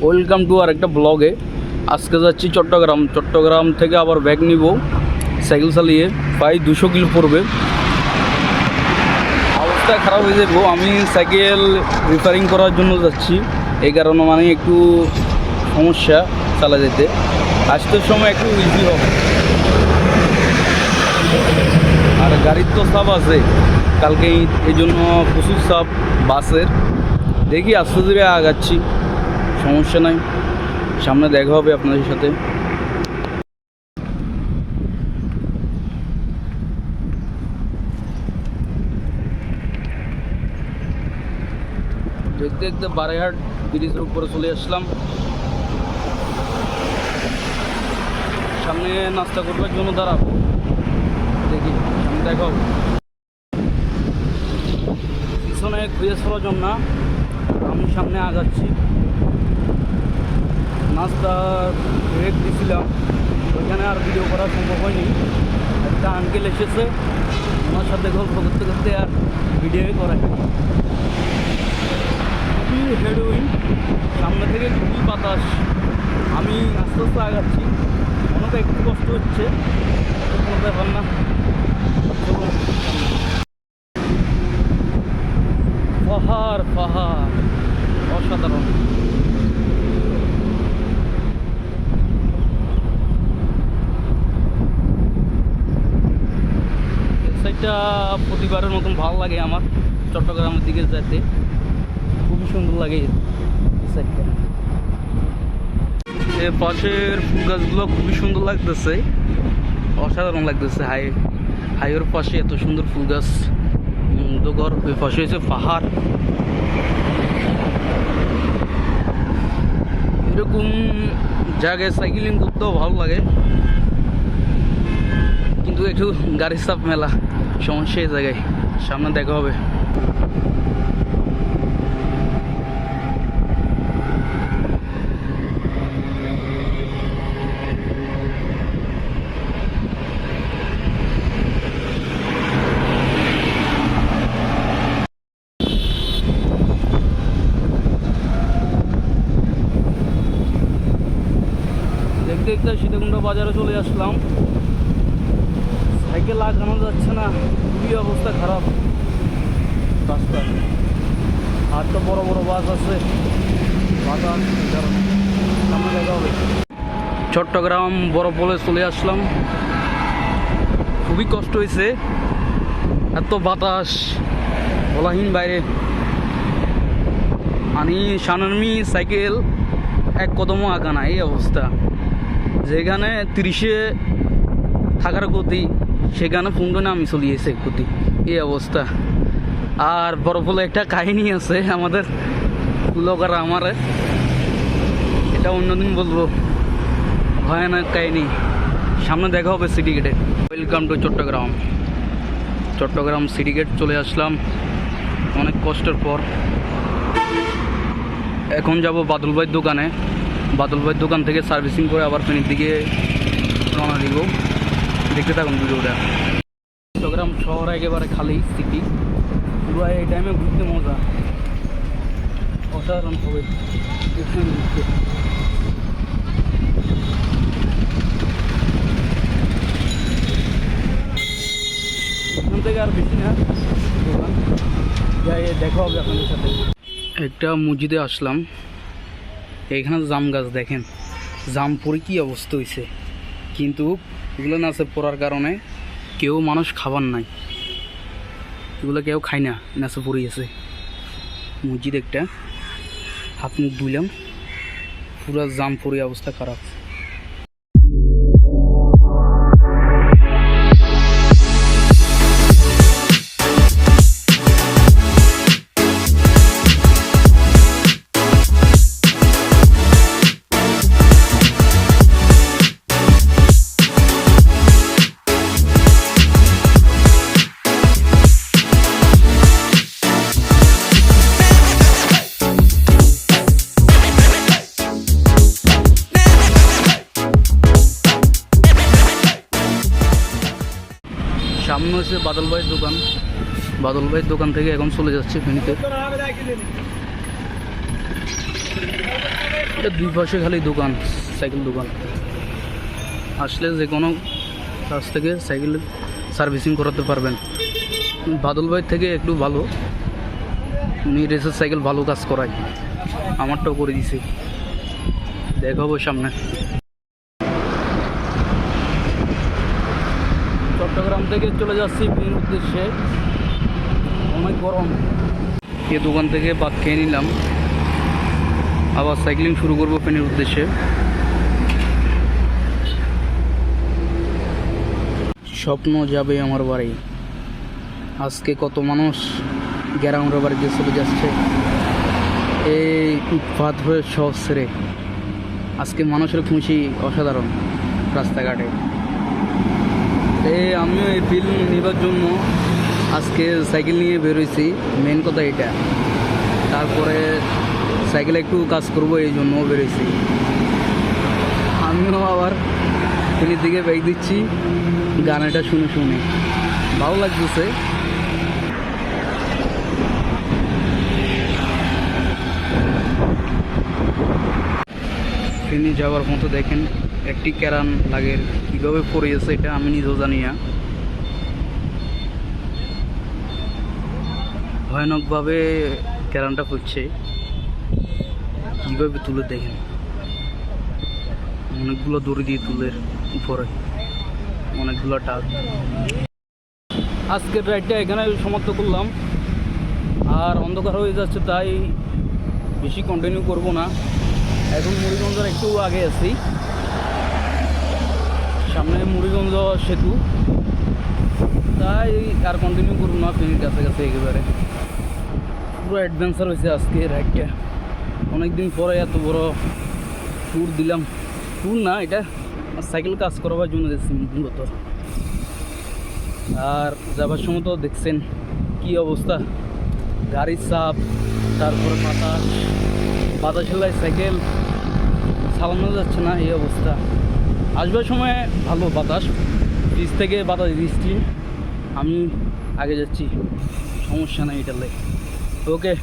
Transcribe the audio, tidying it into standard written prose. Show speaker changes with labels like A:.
A: Welcome to আর একটা ব্লগে। আজকে যাচ্ছি চট্টগ্রাম থেকে আবার ব্যাগ নিব সাইকেল চালিয়ে, প্রায় 200 কিলো পড়বে। অবস্থা খারাপ হয়ে যাবো। আমি সাইকেল রিপেয়ারিং করার জন্য যাচ্ছি, এই কারণে মানে একটু সমস্যা চালা যেতে। আসতে সময় একটু ইজি হবে, আর গাড়ির তো চাপ আছে কালকে, এই জন্য প্রচুর চাপ বাসের। দেখি আস্তে ধীরে আগাচ্ছি, সমস্যা নাই, সামনে দেখা হবে আপনাদের সাথে। দেখতে দেখতে বারাইহাট ব্রিজের উপরে চলে আসলাম। সামনে নাস্তা করবার জন্য দাঁড়াবো, দেখি সামনে দেখা হবে। পিছনে খুঁজে চলার জন্য আমি সামনে আগাচ্ছি। নাস্তা ব্রেক দিয়েছিলাম, ওইখানে আর ভিডিও করা সম্ভব হয়নি। একটা আঙ্কেল এসেছে, ওনার সাথে গল্প করতে করতে আর ভিডিও করা হয়নি। খুবই হেডউইন্ড, সামনে থেকে খুবই বাতাস। আমি আস্তে আস্তে আগাচ্ছি, অনেক একটু কষ্ট হচ্ছে, কোনো ব্যাপার না। পাহাড় পাহাড় অসাধারণ। সাইডটা প্রতিবারের মতন ভালো লাগে আমার, চট্টগ্রামের দিকে যেতে খুবই সুন্দর লাগে এই সাইডটা। এর পাশের ফুল গাছগুলো খুবই সুন্দর লাগতেছে, অসাধারণ লাগতেছে। হাইওয়ের পাশে এত সুন্দর ফুল গাছ, ঘর, ওই পাশে হচ্ছে পাহাড়। এরকম জায়গায় সাইকেলিং করতেও ভালো লাগে, কিন্তু একটু গাড়ির চাপ মেলা, সমস্যা এই জায়গায়। সামনে দেখা হবে। দেখতে দেখতে সীতাকুণ্ড বাজারে চলে আসলাম। সাইকেল লাগানো যাচ্ছে না, খুবই অবস্থা খারাপ রাস্তা। আর তো বড় বড় বাস আছে, বাতাস কারণে। সামনে দেখা হবে। চট্টগ্রাম বড়পোলে চলে আসলাম, খুবই কষ্ট হয়েছে, এত বাতাস বলাহীন বাইরে। আমি সানানমি সাইকেল এক কদমও আঁকা না, এই অবস্থা। যেখানে 30-এ থাকার গতি, সেখানে 15 আমি চলিয়েছে গতি, এই অবস্থা। আর বড়পোলে একটা কাহিনী আছে আমাদের লোকেরা, আমার এটা অন্যদিন বলবো, ভয়ানক কাহিনী। সামনে দেখা হবে সিটি গেটে। Welcome to Chattogram city gate চলে আসলাম অনেক কষ্টের পর। এখন যাব বাদল ভাইয়ের দোকানে। বাদল ভাইয়ের দোকান থেকে সার্ভিসিং করে আবার ফেনীর দিকে রওনা দিব। দেখতে থাকুন ভিডিওটা। চট্টগ্রাম শহর একেবারে খালি সিটি, পুরো এই টাইমে ঘুরতে মজা, অসাধারণ হবে ঘুরতে। এখান থেকে আর বেশি না দোকান, যাই দেখা হবে আপনাদের সাথে। একটা মসজিদে আসলাম, এখানে জাম গাছ দেখেন, জাম পরে কি অবস্থা হয়েছে, কিন্তু এগুলো নাচে পড়ার কারণে কেউ মানুষ খাবার নাই, এগুলো কেউ খায় না, নাচে পড়ে গেছে। মসজিদ একটা, হাত মুখ ধুইলাম, পুরো জাম পরে অবস্থা খারাপ। সামনে হচ্ছে বাদল ভাইয়ের দোকান। বাদল ভাইয়ের দোকান থেকে এখন চলে যাচ্ছে ফেনীতে। এটা দুই পাশে খালি দোকান, সাইকেল দোকান। আসলে যে কোনো কাছ থেকে সাইকেল সার্ভিসিং করাতে পারবেন। বাদল ভাই থেকে একটু ভালো, উনি রেসের সাইকেল ভালো কাজ করায়, আমারটাও করে দিছে, দেখাবো সামনে। চট্টগ্রাম থেকে চলে যাচ্ছি ফেনীর উদ্দেশ্যে, অনেক গরম। এ দোকান থেকে ভাত খেয়ে নিলাম, আবার সাইক্লিং শুরু করবো ফেনীর উদ্দেশ্যে। স্বপ্ন যাবে আমার বাড়ি। আজকে কত মানুষ গ্রামের বাড়িতে চলে যাচ্ছে এই উৎপাত হয়ে সব ছেড়ে। আজকে মানুষের খুশি অসাধারণ রাস্তাঘাটে। আমিও এই ফিল্ম নেবার জন্য আজকে সাইকেল নিয়ে বেরোইছি, মেন কথা এটা। তারপরে সাইকেলে একটু কাজ করবো এই জন্যও বেরোইছি। আমিও আবার ফেনীর দিকে বাইক দিচ্ছি, গানটা শুনে শুনে ভালো লাগতেছে। ফেনী যাওয়ার মতো দেখেন একটি ক্যারান লাগে, কীভাবে পড়েছে এটা আমি নিজেও জানি না। ভয়ানকভাবে ক্যারানটা পড়ছে, কীভাবে তুলে দেখেন, অনেকগুলো দড়ি দিয়ে তুলে উপরে, অনেকগুলো টাক। আজকের রাইডটা এখানে সমাপ্ত করলাম, আর অন্ধকার হয়ে যাচ্ছে তাই বেশি কন্টিনিউ করব না। এখন মুড়িগঞ্জের একটু আগে আছি, সামনে মুড়িগঞ্জ সেতু, তাই আর কন্টিনিউ করবো না। ফেনীর কাছাকাছি একেবারে পুরো অ্যাডভেঞ্চার হয়েছে আজকে রাইডটা। অনেকদিন পরে এত বড় ট্যুর দিলাম, ট্যুর না এটা, সাইকেল কাজ করাবার জন্য দেখছি মূলত। আর যাবার সময় তো দেখছেন কী অবস্থা, গাড়ির চাপ, তারপরে বাতাস হেলায় সাইকেল চালানো যাচ্ছে না, এই অবস্থা। আসবার সময় ভালো বাতাস, ব্রিজ থেকে বাতাস দিচ্ছি, আমি আগে যাচ্ছি, সমস্যা নেই এটার লাগে। ওকে।